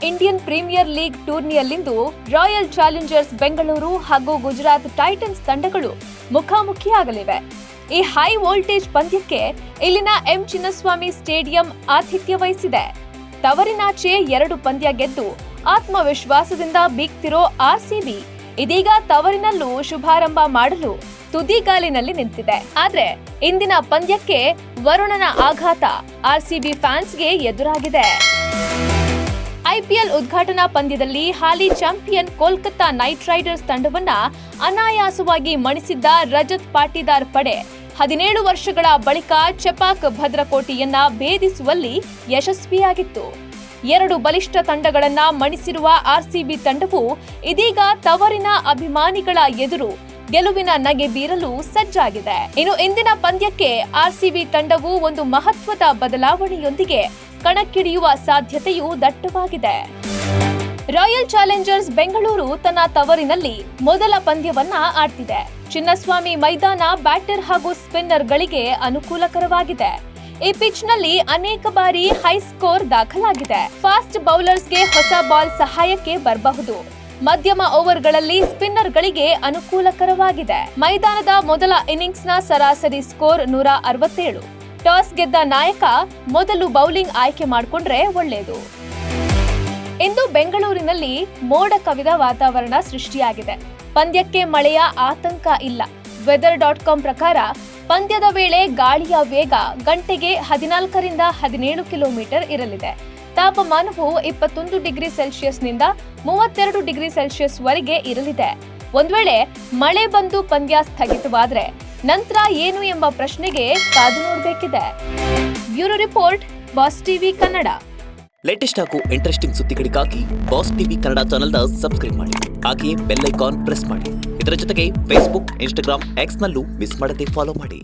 Indian Premier League ಟೂರ್ನಿಯಲ್ಲಿಂದು Royal Challengers Bengaluru ಹಾಗೂ Gujarat Titans ತಂಡಗಳು ಮುಖಾಮುಖಿಯಾಗಲಿವೆ. ಈ ಹೈ ವೋಲ್ಟೇಜ್ ಪಂದ್ಯಕ್ಕೆ ಇಲ್ಲಿನ ಎಂ ಚಿನ್ನಸ್ವಾಮಿ ಸ್ಟೇಡಿಯಂ ಆತಿಥ್ಯ ವಹಿಸಿದೆ. ತವರಿನಾಚೆ 2 ಪಂದ್ಯ ಗೆದ್ದು ಆತ್ಮವಿಶ್ವಾಸದಿಂದ ಬೀಗ್ತಿರೋ ಆರ್ಸಿಬಿ ಇದೀಗ ತವರಿನಲ್ಲೂ ಶುಭಾರಂಭ ಮಾಡಲು ತುದಿಗಾಲಿನಲ್ಲಿ ನಿಂತಿದೆ. ಆದ್ರೆ ಇಂದಿನ ಪಂದ್ಯಕ್ಕೆ ವರುಣನ ಆಘಾತ ಆರ್ಸಿಬಿ ಫ್ಯಾನ್ಸ್ಗೆ ಎದುರಾಗಿದೆ. ಐಪಿಎಲ್ ಉದ್ಘಾಟನಾ ಪಂದ್ಯದಲ್ಲಿ ಹಾಲಿ ಚಾಂಪಿಯನ್ ಕೋಲ್ಕತ್ತಾ ನೈಟ್ ರೈಡರ್ಸ್ ತಂಡವನ್ನ ಅನಾಯಾಸವಾಗಿ ಮಣಿಸಿದ್ದ ರಜತ್ ಪಾಟೀದಾರ್ ಪಡೆ 17 ವರ್ಷಗಳ ಬಳಿಕ ಚೆಪಾಕ್ ಭದ್ರಕೋಟೆಯನ್ನ ಭೇದಿಸುವಲ್ಲಿ ಯಶಸ್ವಿಯಾಗಿತ್ತು. 2 ಬಲಿಷ್ಠ ತಂಡಗಳನ್ನ ಮಣಿಸಿರುವ ಆರ್ಸಿಬಿ ತಂಡವು ಇದೀಗ ತವರಿನ ಅಭಿಮಾನಿಗಳ ಎದುರು ಗೆಲುವಿನ ನಗೆ ಬೀರಲು ಸಜ್ಜಾಗಿದೆ. ಇನ್ನು ಇಂದಿನ ಪಂದ್ಯಕ್ಕೆ ಆರ್ಸಿಬಿ ತಂಡವು ಒಂದು ಮಹತ್ವದ ಬದಲಾವಣೆಯೊಂದಿಗೆ ಕಣಕ್ಕಿಳಿಯುವ ಸಾಧ್ಯತೆಯೂ ದಟ್ಟವಾಗಿದೆ. ರಾಯಲ್ ಚಾಲೆಂಜರ್ಸ್ ಬೆಂಗಳೂರು ತನ್ನ ತವರಿನಲ್ಲಿ ಮೊದಲ ಪಂದ್ಯವನ್ನ ಆಡ್ತಿದೆ. ಚಿನ್ನಸ್ವಾಮಿ ಮೈದಾನ ಬ್ಯಾಟರ್ ಹಾಗೂ ಸ್ಪಿನ್ನರ್ಗಳಿಗೆ ಅನುಕೂಲಕರವಾಗಿದೆ. ಈ ಪಿಚ್ನಲ್ಲಿ ಅನೇಕ ಬಾರಿ ಹೈ ಸ್ಕೋರ್ ದಾಖಲಾಗಿದೆ. ಫಾಸ್ಟ್ ಬೌಲರ್ಸ್ಗೆ ಹೊಸ ಬಾಲ್ ಸಹಾಯಕ್ಕೆ ಬರಬಹುದು. ಮಧ್ಯಮ ಓವರ್ಗಳಲ್ಲಿ ಸ್ಪಿನ್ನರ್ಗಳಿಗೆ ಅನುಕೂಲಕರವಾಗಿದೆ. ಮೈದಾನದ ಮೊದಲ ಇನ್ನಿಂಗ್ಸ್ನ ಸರಾಸರಿ ಸ್ಕೋರ್ 167. ಟಾಸ್ ಗೆದ್ದ ನಾಯಕ ಮೊದಲು ಬೌಲಿಂಗ್ ಆಯ್ಕೆ ಮಾಡಿಕೊಂಡ್ರೆ ಒಳ್ಳೆಯದು. ಇಂದು ಬೆಂಗಳೂರಿನಲ್ಲಿ ಮೋಡ ಕವಿದ ವಾತಾವರಣ ಸೃಷ್ಟಿಯಾಗಿದೆ. ಪಂದ್ಯಕ್ಕೆ ಮಳೆಯ ಆತಂಕ ಇಲ್ಲ. weather.com ಪ್ರಕಾರ ಪಂದ್ಯದ ವೇಳೆ ಗಾಳಿಯ ವೇಗ ಗಂಟೆಗೆ 14 ರಿಂದ 17 ಕಿಲೋಮೀಟರ್ ಇರಲಿದೆ. ತಾಪಮಾನವು 21 ಡಿಗ್ರಿ ಸೆಲ್ಸಿಯಸ್ನಿಂದ 32 ಡಿಗ್ರಿ ಸೆಲ್ಸಿಯಸ್ ವರೆಗೆ ಇರಲಿದೆ. ಒಂದ್ ವೇಳೆ ಮಳೆ ಬಂದು ಪಂದ್ಯ ಸ್ಥಗಿತವಾದ್ರೆ ನಂತರ ಏನು ಎಂಬ ಪ್ರಶ್ನೆಗೆ ಕಾದು ನೋಡಬೇಕಿದೆ. Bureau report, Boss TV Kannada. Latest ಹಾಗೂ ಇಂಟ್ರೆಸ್ಟಿಂಗ್ ಸುದ್ದಿಗಳಿಗಾಗಿ ಬಾಸ್ ಟಿವಿ ಕನ್ನಡ ಚಾನೆಲ್ನ ಸಬ್ಸ್ಕ್ರೈಬ್ ಮಾಡಿ. ಹಾಗೆಯೇ ಬೆಲ್ ಐಕಾನ್ ಪ್ರೆಸ್ ಮಾಡಿ. ಇದರ ಜೊತೆಗೆ ಫೇಸ್ಬುಕ್, ಇನ್ಸ್ಟಾಗ್ರಾಮ್, ಎಕ್ಸ್ ನಲ್ಲೂ ಮಿಸ್ ಮಾಡದೆ ಫಾಲೋ ಮಾಡಿ.